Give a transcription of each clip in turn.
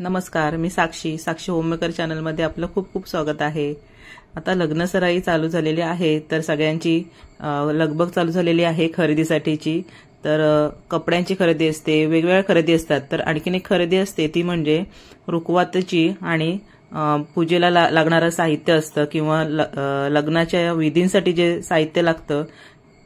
नमस्कार, मी साक्षी होममेकर चॅनलमध्ये आपलं खूप खूप स्वागत आहे। आता लग्नसराई चालू झालेली आहे, तर सगळ्यांची लगबग चालू झालेली आहे खरेदीसाठीची। तर कपड्यांची खरेदी असते, वेगवेगळ्या खरेदी असतात। तर आणखीन एक खरेदी असते ती म्हणजे रुखवातीची आणि पूजेला लागणारं साहित्य असतं किंवा लग्नाच्या विधींसाठी जे साहित्य लागतं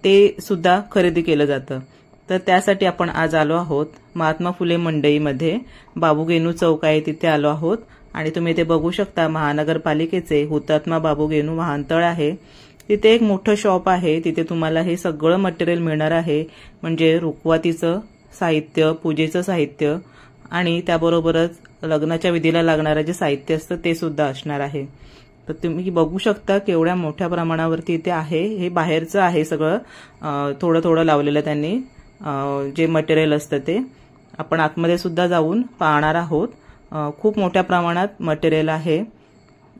ते सुद्धा खरेदी केलं जातं। तर त्यासाठी आपण आज आलो आहोत महात्मा फुले मंडईमध्ये, बाबू गेनू चौक आहे तिथे आलो आहोत। आणि तुम्ही इथे बघू शकता महानगरपालिकेचे हुतात्मा बाबू गेनू वाहनतळ आहे। तिथे एक मोठं शॉप आहे, तिथे तुम्हाला हे सगळं मटेरियल मिळणार आहे, म्हणजे रुखवातीचं साहित्य, पूजेचं साहित्य आणि त्याबरोबरच लग्नाच्या विधीला लागणारं जे साहित्य असतं ते सुद्धा असणार आहे। तर तुम्ही बघू शकता केवढ्या मोठ्या प्रमाणावरती इथे आहे। हे बाहेरचं आहे सगळं, थोडं थोडं लावलेलं त्यांनी जे मटेरियल असतं ते। आपण आतमध्ये सुद्धा जाऊन पाहणार आहोत। खूप मोठ्या प्रमाणात मटेरियल आहे।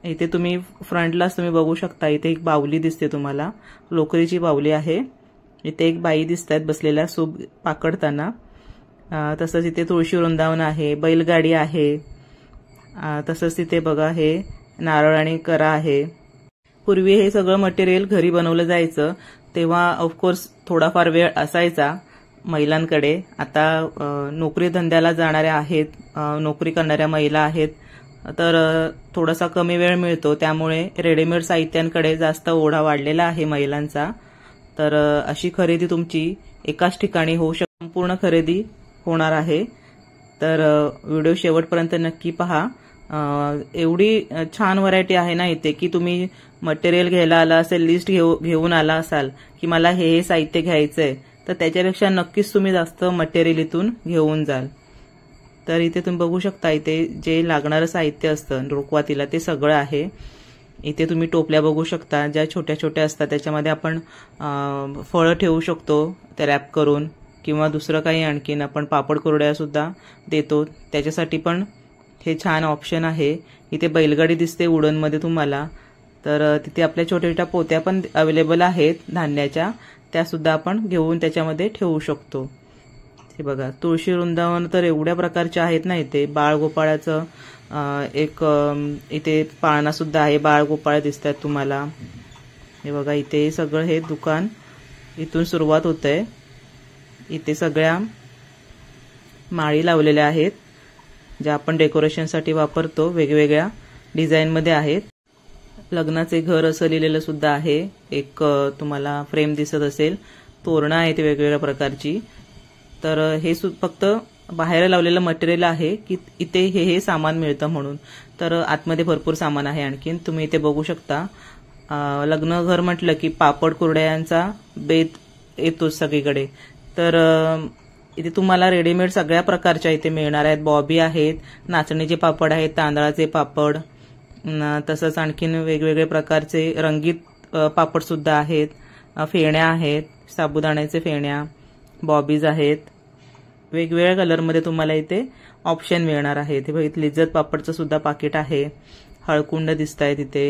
इथे तुम्ही फ्रंटलाच तुम्ही बघू शकता, इथे एक बावली दिसते तुम्हाला, लोकरीची बावली आहे। इथे एक बाई दिसतात बसलेल्या सूप पाकडताना। तसंच इथे तुळशी वृंदावन आहे, बैलगाडी आहे। तसंच तिथे बघा हे नारळ आणि करा आहे। पूर्वी हे सगळं मटेरियल घरी बनवलं जायचं, तेव्हा ऑफकोर्स थोडाफार वेळ असायचा महिलांकडे। आता नोकरी धंद्याला जाणाऱ्या आहेत, नोकरी करणाऱ्या महिला आहेत, तर थोडासा कमी वेळ मिळतो, त्यामुळे रेडीमेड साहित्यांकडे जास्त ओढा वाढलेला आहे महिलांचा। तर अशी खरेदी तुमची एकाच ठिकाणी होऊ शकते, संपूर्ण खरेदी होणार आहे। तर व्हिडिओ शेवटपर्यंत नक्की पहा। एवढी छान व्हरायटी आहे ना इथे की तुम्ही मटेरियल घ्यायला आला असेल, लिस्ट घेऊन आला असाल की मला हे साहित्य घ्यायचंय, तर त्याच्यापेक्षा नक्कीच तुम्ही जास्त मटेरियल इथून घेऊन जाल। तर इथे तुम्ही बघू शकता, इथे जे लागणारं साहित्य असतं रुखवातीला ते सगळं आहे। इथे तुम्ही टोपल्या बघू शकता, ज्या छोट्या छोट्या असतात, त्याच्यामध्ये आपण फळं ठेवू शकतो त्या रॅप करून, किंवा दुसरं काही आणखीन आपण पापड कुरड्या सुद्धा देतो, त्याच्यासाठी पण हे छान ऑप्शन आहे। इथे बैलगाडी दिसते वुडनमध्ये तुम्हाला, तर तिथे आपल्या छोट्या छोट्या पोत्या पण अवेलेबल आहेत धान्याच्या, त्या सुद्धा आपण घेऊन त्याच्यामध्ये ठेवू शकतो। हे बघा तुळशी वृंदावन तर एवढ्या प्रकारचे आहेत ना इथे। बाळगोपाळाचं एक इथे पाळणा सुद्धा आहे, बाळगोपाळ दिसतात तुम्हाला। हे बघा इथे सगळं हे दुकान इथून सुरुवात होते। इथे सगळ्या माळी लावलेल्या आहेत, ज्या आपण डेकोरेशनसाठी वापरतो, वेगवेगळ्या डिझाईनमध्ये आहेत। लग्नाचे घर असं लिहिलेलं सुद्धा आहे, एक तुम्हाला फ्रेम दिसत असेल, तोरणं आहेत वेगवेगळ्या प्रकारची। तर हे फक्त बाहेर लावलेलं मटेरियल आहे की इथे हे सामान मिळतं म्हणून। तर आतमध्ये भरपूर सामान आहे आणखीन, तुम्ही इथे बघू शकता। लग्न घर म्हटलं की पापड कुरड्यांचा बेत येतोच सगळीकडे। तर इथे तुम्हाला रेडीमेड सगळ्या प्रकारच्या इथे मिळणार आहेत। बॉबी आहेत, नाचणीचे पापड आहेत, तांदळाचे पापड, तसंच आणखीन वेगवेगळे प्रकारचे रंगीत पापड सुद्धा आहेत, फेण्या आहेत, साबुदाण्याचे फेण्या, बॉबीज आहेत, वेगवेगळ्या कलरमध्ये तुम्हाला इथे ऑप्शन मिळणार आहे। हे बघितलं लिज्जत पापडचं सुद्धा पाकिट आहे, हळकुंड दिसत आहे तिथे।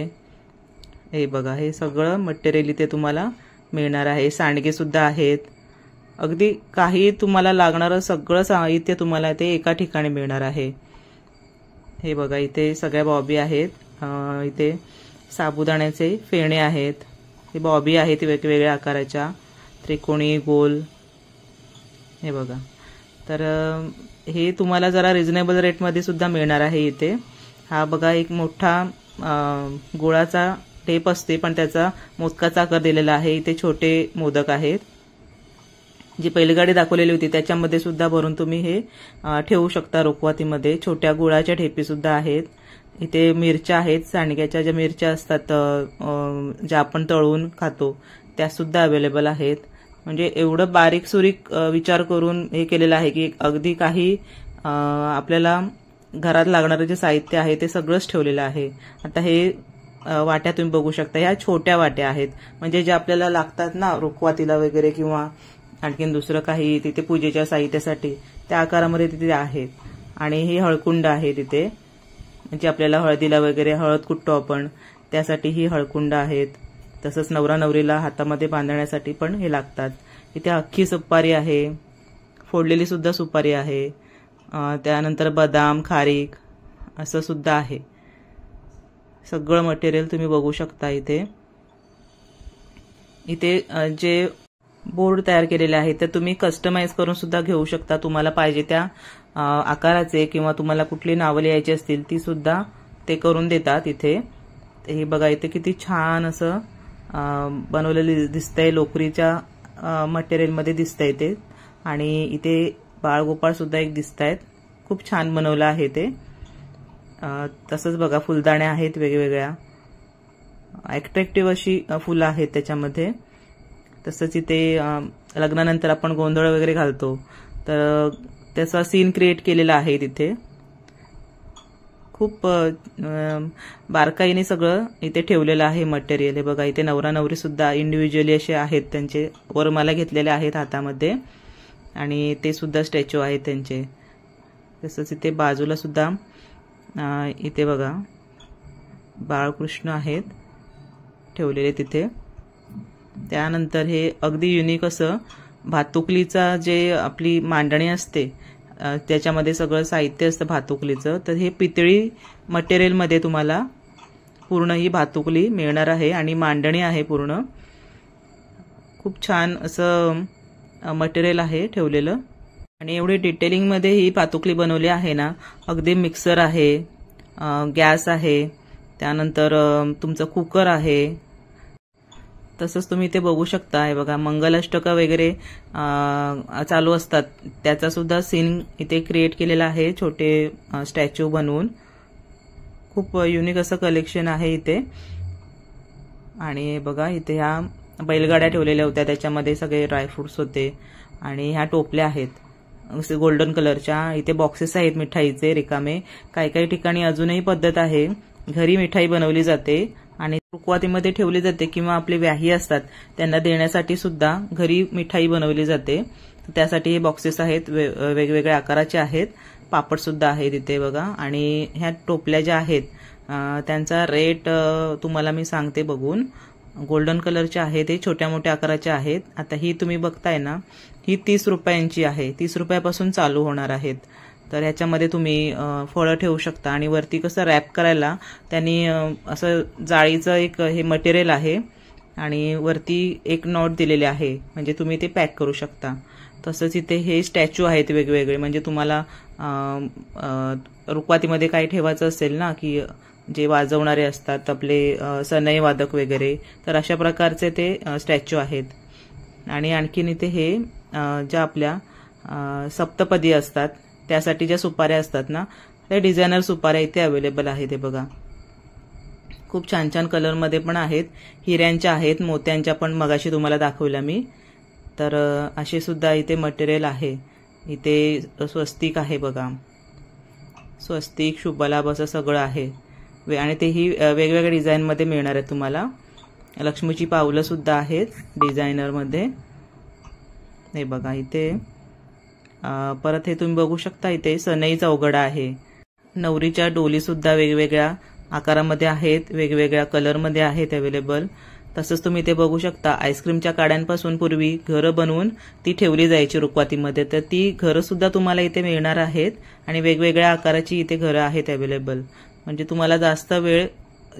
हे बघा हे सगळं मटेरियल इथे तुम्हाला मिळणार आहे। सांडगे सुद्धा आहेत, अगदी काही तुम्हाला लागणारं सगळं साहित्य तुम्हाला ते एका ठिकाणी मिळणार आहे। हे बघा इथे सगळ्या बॉबी आहेत, इथे साबुदाण्याचे फेणे आहेत, हे बॉबी आहेत वेगवेगळ्या आकाराच्या, त्रिकोणी, गोल। हे बघा, तर हे तुम्हाला जरा रिझनेबल रेटमध्ये सुद्धा मिळणार आहे इथे। हा बघा एक मोठा गुळाचा टेप असते, पण त्याचा मोदकाचा आकार दिलेला आहे। इथे छोटे मोदक आहेत, जी बैलगाडी दाखवलेली होती त्याच्यामध्ये सुद्धा भरून तुम्ही हे ठेवू शकता रुखवातीमध्ये। छोट्या गुळाच्या ठेपी सुद्धा आहेत। इथे मिरच्या आहेत, सांडग्याच्या ज्या मिरच्या असतात ज्या आपण तळून खातो त्या सुद्धा अवेलेबल आहेत। म्हणजे एवढं बारीक सुरीक विचार करून हे केलेलं आहे की अगदी काही आपल्याला घरात लागणारं जे साहित्य आहे ते सगळंच ठेवलेलं आहे। आता हे वाट्या तुम्ही बघू शकता, ह्या छोट्या वाट्या आहेत, म्हणजे जे आपल्याला लागतात ना रुखवातीला वगैरे किंवा आणखीन दुसरं काही तिथे पूजेच्या साहित्यासाठी, त्या आकारामध्ये तिथे आहेत। आणि हे हळकुंड आहे तिथे, म्हणजे आपल्याला हळदीला वगैरे हळद कुटतो आपण, त्यासाठी ही हळकुंड आहेत। तसंच नवरा नवरीला हातामध्ये बांधण्यासाठी पण हे लागतात। इथे अख्खी सुपारी आहे, फोडलेली सुद्धा सुपारी आहे, त्यानंतर बदाम, खारीक, असं सुद्धा आहे. सगळं मटेरियल तुम्ही बघू शकता इथे. इथे जे बोर्ड तयार केलेले आहे ते तुम्ही कस्टमाइज करून सुद्धा घेऊ शकता. तुम्हाला पाहिजे त्या आकाराचे किंवा तुम्हाला कुठली नावं लिहायची असतील ती सुद्धा ते करून देतात इथे. हे बघा इथे किती छान असं बनवलेलं दिसतंय, लोकरीच्या मटेरियलमध्ये दिसतंय ते. आणि इथे बाळगोपाळ सुद्धा एक दिसतायत. खूप छान बनवलं आहे ते. तसंच बघा फुलदाण्या आहेत वेगवेगळ्या, अट्रॅक्टिव्ह अशी फुलं आहेत त्याच्यामध्ये. तसंच इथे लग्नानंतर आपण गोंधळ वगैरे घालतो तर त्याचा सीन क्रिएट केलेला आहे तिथे. खूप बारकाईने सगळं इथे ठेवलेलं आहे मटेरियल. हे बघा इथे नवरा नवरी सुद्धा इंडिव्हिज्युअली असे आहेत, त्यांचे वरमाला घेतलेल्या आहेत हातामध्ये आणि ते सुद्धा स्टॅच्यू आहेत त्यांचे. तसंच इथे बाजूला सुद्धा इथे बघा बाळकृष्ण आहेत ठेवलेले तिथे. त्यानंतर हे अगदी युनिक असं भातुकलीचा जे आपली मांडणी असते त्याच्यामध्ये सगळं साहित्य असतं भातुकलीचं. तर हे पितळी मटेरियलमध्ये तुम्हाला पूर्ण ही भातुकली मिळणार आहे आणि मांडणी आहे पूर्ण. खूप छान असं मटेरियल आहे ठेवलेलं. आणि एवढी डिटेलिंगमध्ये ही भातुकली बनवली आहे ना. अगदी मिक्सर आहे, गॅस आहे, त्यानंतर तुमचं कुकर आहे. तसंच तुम्ही इथे बघू शकता. हे बघा मंगलाष्टका वगैरे चालू असतात त्याचा सुद्धा सीन इथे क्रिएट केलेला आहे, छोटे स्टॅच्यू बनवून. खूप युनिक असं कलेक्शन आहे इथे. आणि बघा इथे ह्या बैलगाड्या ठेवलेल्या होत्या, त्याच्यामध्ये सगळे ड्रायफ्रुट्स होते. आणि ह्या टोपल्या आहेत गोल्डन कलरच्या. इथे बॉक्सेस आहेत मिठाईचे रिकामे. काही काही ठिकाणी अजूनही पद्धत आहे, घरी मिठाई बनवली जाते आणि रुखवातीमध्ये ठेवली जाते किंवा आपले व्याही असतात त्यांना देण्यासाठी सुद्धा घरी मिठाई बनवली जाते. त्यासाठी हे बॉक्सेस आहेत, वेगवेगळ्या आकाराचे आहेत. पापड सुद्धा आहेत इथे बघा. आणि ह्या टोपल्या ज्या आहेत त्यांचा रेट तुम्हाला मी सांगते बघून. गोल्डन कलरच्या आहेत, हे छोट्या मोठ्या आकाराच्या आहेत. आता ही तुम्ही बघताय ना, ही 30 रुपयांची आहे. 30 रुपयापासून चालू होणार आहेत. तर ह्याच्यामध्ये तुम्ही फळं ठेवू शकता. आणि वरती कसं रॅप करायला त्यांनी असं जाळीचं एक हे मटेरियल आहे आणि वरती एक नॉट दिलेली आहे, म्हणजे तुम्ही ते पॅक करू शकता. तसंच इथे हे स्टॅच्यू आहेत वेगवेगळे, म्हणजे तुम्हाला रुखवातीमध्ये काही ठेवायचं असेल ना, की जे वाजवणारे असतात आपले सनई वादक वगैरे, तर अशा प्रकारचे ते स्टॅच्यू आहेत. आणि आणखीन इथे हे ज्या आपल्या सप्तपदी असतात त्यासाठी ज्या सुपाऱ्या असतात ना, त्या डिझायनर सुपाऱ्या इथे अवेलेबल आहेत. हे बघा खूप छान छान कलरमध्ये पण आहेत, हिऱ्यांच्या आहेत, मोत्यांच्या पण मगाशी तुम्हाला दाखवल्या मी. तर असे सुद्धा इथे मटेरियल आहे. इथे स्वस्तिक आहे बघा, स्वस्तिक शुभलाभ असं सगळं आहे. आणि तेही वेगवेगळ्या डिझाईनमध्ये मिळणार आहे तुम्हाला. लक्ष्मीची पावलं सुद्धा आहेत डिझायनरमध्ये. हे बघा इथे परत हे तुम्ही बघू शकता. इथे सनईचा उघडा आहे. नवरीच्या डोली सुद्धा वेगवेगळ्या आकारामध्ये आहेत, वेगवेगळ्या कलरमध्ये आहेत अवेलेबल. तसंच तुम्ही इथे बघू शकता आईस्क्रीमच्या काड्यांपासून पूर्वी घरं बनवून ती ठेवली जायची रुखवातीमध्ये, तर ती घरं सुद्धा तुम्हाला इथे मिळणार आहेत. आणि वेगवेगळ्या आकाराची इथे घरं आहेत अवेलेबल. म्हणजे तुम्हाला जास्त वेळ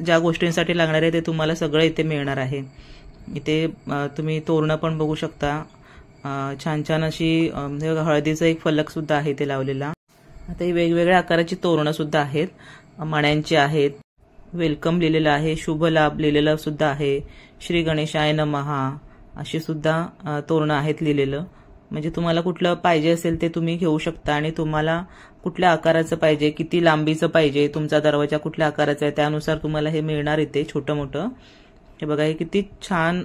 ज्या गोष्टींसाठी लागणार आहे ते तुम्हाला सगळं इथे मिळणार आहे. इथे तुम्ही तोरणं पण बघू शकता. छान छान अशी हळदीचा एक फलक सुद्धा आहे ते लावलेला. आता ही वेगवेगळ्या आकाराची तोरणं सुद्धा आहेत, मण्यांची आहेत. वेलकम लिहिलेलं आहे, शुभ लाभ लिहिलेलं सुद्धा आहे, श्री गणेशाय नमहा अशी सुद्धा तोरणं आहेत लिहिलेलं. म्हणजे तुम्हाला कुठलं पाहिजे असेल ते तुम्ही घेऊ शकता. आणि तुम्हाला कुठल्या आकाराचं पाहिजे, किती लांबीचं पाहिजे, तुमचा दरवाजा कुठल्या आकाराचा आहे त्यानुसार तुम्हाला हे मिळणार इथे छोटं मोठं. हे बघा हे किती छान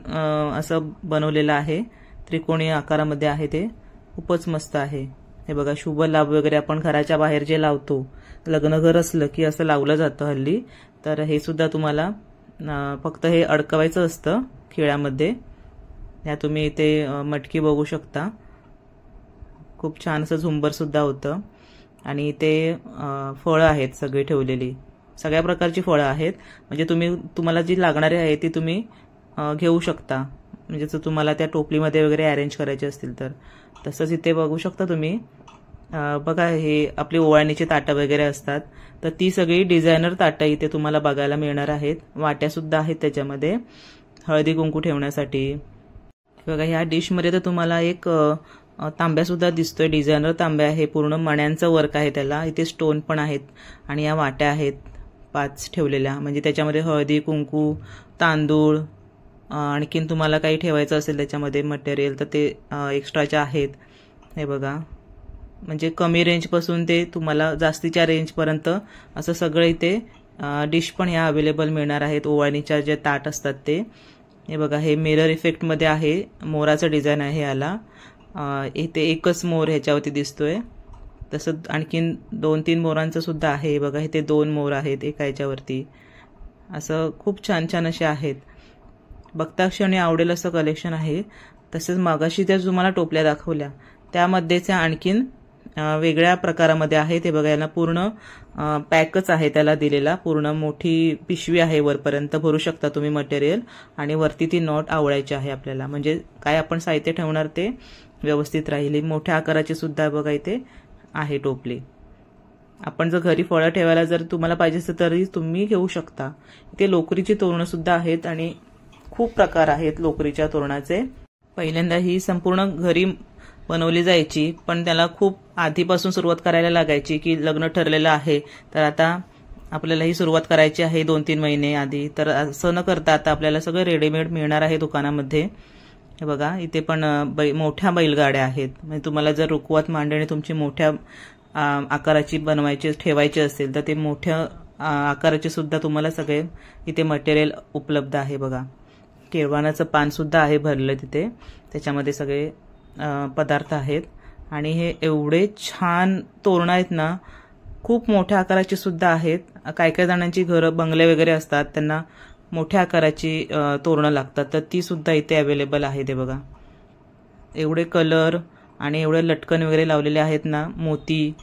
असं बनवलेलं आहे, त्रिकोणी आकारामध्ये आहे, ते खूपच मस्त आहे. हे बघा शुभ लाभ वगैरे आपण घराच्या बाहेर जे लावतो, लग्न घर असलं की असं लावलं जातं हल्ली. तर हे सुद्धा तुम्हाला फक्त हे अडकवायचं असतं खिळ्यामध्ये. ह्या तुम्ही इथे मटकी बघू शकता. खूप छान असं झुंबर सुद्धा होतं. आणि इथे फळं आहेत सगळी ठेवलेली, सगळ्या प्रकारची फळं आहेत. म्हणजे तुम्हाला जी लागणारी आहे ती तुम्ही घेऊ शकता, म्हणजे जर तुम्हाला त्या टोपलीमध्ये वगैरे अरेंज करायचे असतील तर. तसंच इथे बघू शकता तुम्ही बघा हे आपली ओवाळणीची ताटं वगैरे असतात, तर ती सगळी डिझायनर ताटं इथे तुम्हाला बघायला मिळणार आहेत. वाट्या सुद्धा आहेत त्याच्यामध्ये हळदी कुंकू ठेवण्यासाठी. बघा ह्या डिशमध्ये तर तुम्हाला एक तांब्या सुद्धा दिसतोय, डिझायनर तांब्या आहे, पूर्ण मण्यांचं वर्क आहे त्याला. इथे स्टोन पण आहेत आणि या वाट्या आहेत 5 ठेवलेल्या, म्हणजे त्याच्यामध्ये हळदी कुंकू, तांदूळ, आणखीन तुम्हाला काही ठेवायचं असेल त्याच्यामध्ये मटेरियल तर ते एक्स्ट्राच्या आहेत. हे बघा, म्हणजे कमी रेंजपासून ते तुम्हाला जास्तीच्या रेंजपर्यंत असं सगळं इथे डिश पण ह्या अवेलेबल मिळणार आहेत. ओवाळणीच्या जे ताट असतात ते. हे बघा हे मिरर इफेक्टमध्ये आहे, मोराचं डिझाईन आहे याला. इथे एकच मोर ह्याच्यावरती दिसतोय, तसं आणखीन 2-3 मोरांचं सुद्धा आहे. बघा इथे 2 मोर आहेत एका ह्याच्यावरती. असं खूप छान छान असे आहेत, बघता क्षणी आवडेल असं कलेक्शन आहे. तसेच मागाशी त्या तुम्हाला टोपल्या दाखवल्या त्यामध्येच आणखीन वेगळ्या प्रकारामध्ये आहे. ते बघा याला पूर्ण पॅकच आहे त्याला दिलेला, पूर्ण मोठी पिशवी आहे, वरपर्यंत भरू शकता तुम्ही मटेरियल, आणि वरती ती नॉट आवळायची आहे आपल्याला, म्हणजे काय आपण साहित्य ठेवणार ते व्यवस्थित राहील. मोठ्या आकाराची सुद्धा बघा इथे आहे टोपली. आपण जर घरी फळं ठेवायला जर तुम्हाला पाहिजे असेल तरी तुम्ही घेऊ शकता. इथे लोकरीची तोरणं सुद्धा आहेत आणि खूप प्रकार आहेत लोकरीच्या तोरणाचे. पहिल्यांदा ही संपूर्ण घरी बनवली जायची, पण त्याला खूप आधीपासून सुरुवात करायला लागायची की लग्न ठरलेलं आहे तर आता आपल्याला ही सुरुवात करायची आहे 2-3 महिने आधी. तर असं न करता आता आपल्याला सगळं रेडीमेड मिळणार आहे दुकानामध्ये. हे बघा इथे पण मोठ्या बैलगाड्या आहेत, म्हणजे तुम्हाला जर रुखवत मांडणी तुमची मोठ्या आकाराची बनवायची ठेवायची असेल तर ते मोठ्या आकाराचे सुद्धा तुम्हाला सगळे इथे मटेरियल उपलब्ध आहे. बघा केळवणाचं पान सुद्धा आहे भरलं तिथे, त्याच्यामध्ये सगळे पदार्थ आहेत. आणि हे एवढे छान तोरणं आहेत ना, खूप मोठ्या आकाराची सुद्धा आहेत. काही काही जणांची घरं बंगले वगैरे असतात, त्यांना मोठ्या आकाराची तोरणं लागतात, तर ती सुद्धा इथे अवेलेबल आहे. ते बघा एवढे कलर आणि एवढे लटकन वगैरे लावलेले आहेत ना, मोती,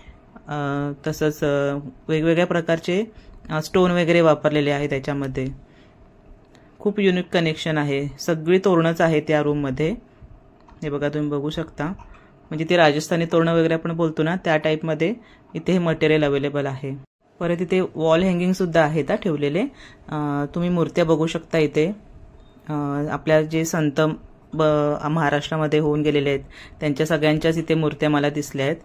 तसंच वेगवेगळ्या प्रकारचे स्टोन वगैरे वापरलेले आहेत त्याच्यामध्ये. खूप युनिक कनेक्शन आहे, सगळी तोरणंच आहेत या रूममध्ये. हे बघा तुम्ही बघू शकता, म्हणजे ते राजस्थानी तोरणं वगैरे आपण बोलतो ना त्या टाईपमध्ये इथे हे मटेरियल अवेलेबल आहे. परत इथे वॉल हँगिंग सुद्धा आहेत ठेवलेले. तुम्ही मूर्त्या बघू शकता इथे. आपल्या जे संत महाराष्ट्रामध्ये होऊन गेलेले आहेत त्यांच्या सगळ्यांच्याच इथे मूर्त्या मला दिसल्या आहेत.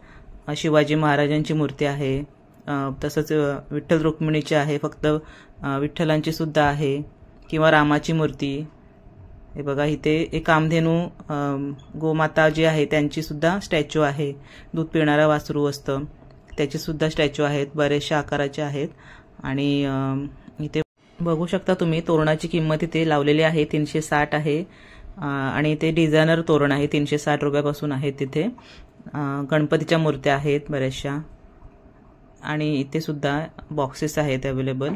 शिवाजी महाराजांची मूर्ती आहे, तसंच विठ्ठल रुक्मिणीची आहे, फक्त विठ्ठलांची सुद्धा आहे, किंवा रामाची मूर्ती. हे बघा इथे एक कामधेनू गोमाता जी आहे त्यांची सुद्धा स्टॅच्यू आहे. दूध पिणारा वासरू असतं त्याची सुद्धा स्टॅच्यू आहेत, बरेचशा आकाराचे आहेत. आणि इथे बघू शकता तुम्ही तोरणाची किंमत इथे लावलेली आहे 360 आहे. आणि ते डिझायनर तोरण आहे, 360 रुपयापासून आहे तिथे. गणपतीच्या मूर्त्या आहेत बऱ्याचशा. आणि इथे सुद्धा बॉक्सेस आहेत अवेलेबल,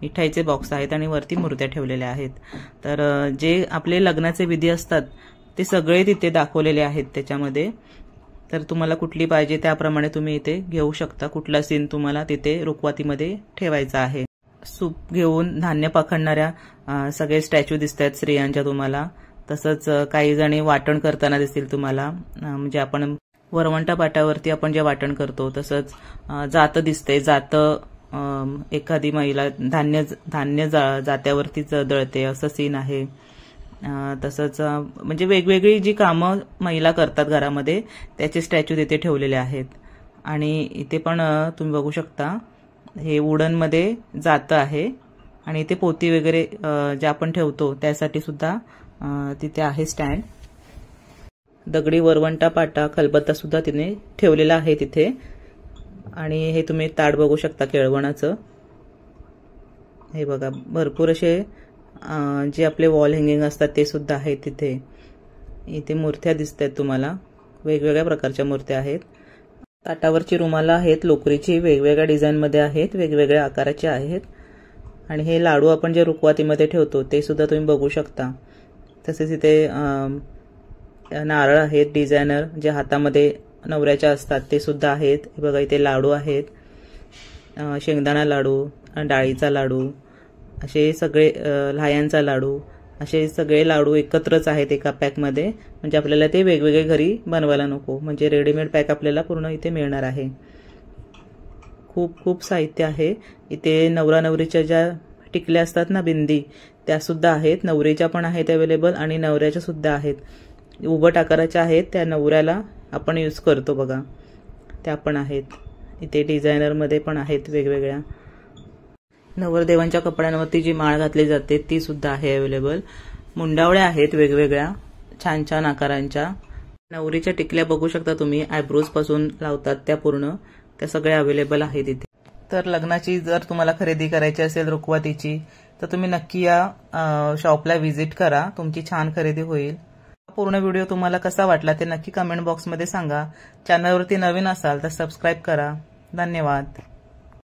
मिठाईचे बॉक्स आहेत आणि वरती मूर्त्या ठेवलेल्या आहेत. तर जे आपले लग्नाचे विधी असतात ते सगळे तिथे दाखवलेले आहेत त्याच्यामध्ये. तर तुम्हाला कुठली पाहिजे त्याप्रमाणे तुम्ही इथे घेऊ शकता, कुठला सीन तुम्हाला तिथे रुखवातीमध्ये ठेवायचा आहे. सूप घेऊन धान्य पकडणाऱ्या सगळे स्टॅच्यू दिसत आहेत स्त्रियांच्या तुम्हाला. तसंच काही जणी वाटण करताना दिसतील तुम्हाला, म्हणजे आपण वरवंटा पाटावरती आपण जे वाटण करतो तसंच जातं दिसतंय. जातं एखादी महिला धान्य जात्यावरतीच दळते असं सीन आहे. तसंच म्हणजे वेगवेगळी जी कामं महिला करतात घरामध्ये त्याचे स्टॅच्यू तिथे ठेवलेले आहेत. आणि इथे पण तुम्ही बघू शकता हे वुडनमध्ये जातं आहे. आणि इथे पोती वगैरे जे आपण ठेवतो त्यासाठी सुद्धा तिथे आहे स्टँड. दगडी वरवंटा पाटा खलबत्ता सुद्धा तिने ठेवलेला आहे तिथे. आणि हे तुम्ही ताट बघू शकता केळवणाचं. हे बघा भरपूर असे जे आपले वॉल हँगिंग असतात ते सुद्धा आहेत तिथे. इथे मूर्त्या दिसत आहेत तुम्हाला, वेगवेगळ्या प्रकारच्या मूर्त्या आहेत. ताटावरची रुमाला आहेत लोकरीची, वेगवेगळ्या डिझाईनमध्ये आहेत, वेगवेगळ्या आकाराचे आहेत. आणि हे लाडू आपण जे रुखवातीमध्ये ठेवतो ते सुद्धा तुम्ही बघू शकता. तसेच इथे नारळ आहेत डिझायनर जे हातामध्ये नवऱ्याच्या असतात ते सुद्धा आहेत. हे बघा इथे लाडू आहेत, शेंगदाणा लाडू, डाळीचा लाडू, असे सगळे लहायांचा लाडू, असे सगळे लाडू एकत्रच आहेत एका पॅकमध्ये, म्हणजे आपल्याला ते वेगवेगळे घरी बनवायला नको, म्हणजे रेडीमेड पॅक आपल्याला पूर्ण इथे मिळणार आहे। खूप खूप साहित्य आहे इथे। नवरा नवरीच्या ज्या टिकल्या असतात ना बिंदी, त्या सुद्धा आहेत, नवरीच्या पण आहेत अवेलेबल आणि नवऱ्याच्या सुद्धा आहेत। उभट आकाराच्या आहेत, त्या नवऱ्याला आपण यूज करतो बघा, त्या पण आहेत इथे। डिझायनर मध्ये पण आहेत वेगवेगळ्या। नवरदेवांच्या कपड्यांवरती जी माळ घातली जाते ती सुद्धा आहे अवेलेबल। मुंडावळ्या आहेत वेगवेगळ्या छान छान आकारांच्या। नवरीच्या टिकल्या बघू शकता तुम्ही, आयब्रोज पासून लावतात त्या पूर्ण, त्या सगळ्या अवेलेबल आहेत इथे। तर लग्नाची जर तुम्हाला खरेदी करायची असेल रुखवतीची, तर तुम्ही नक्की या शॉपला व्हिजिट करा, तुमची छान खरेदी होईल। पूर्ण व्हिडिओ तुम्हाला कसा वाटला ते नक्की कमेंट बॉक्समध्ये सांगा। चॅनलवरती नवीन असाल तर सबस्क्राइब करा। धन्यवाद।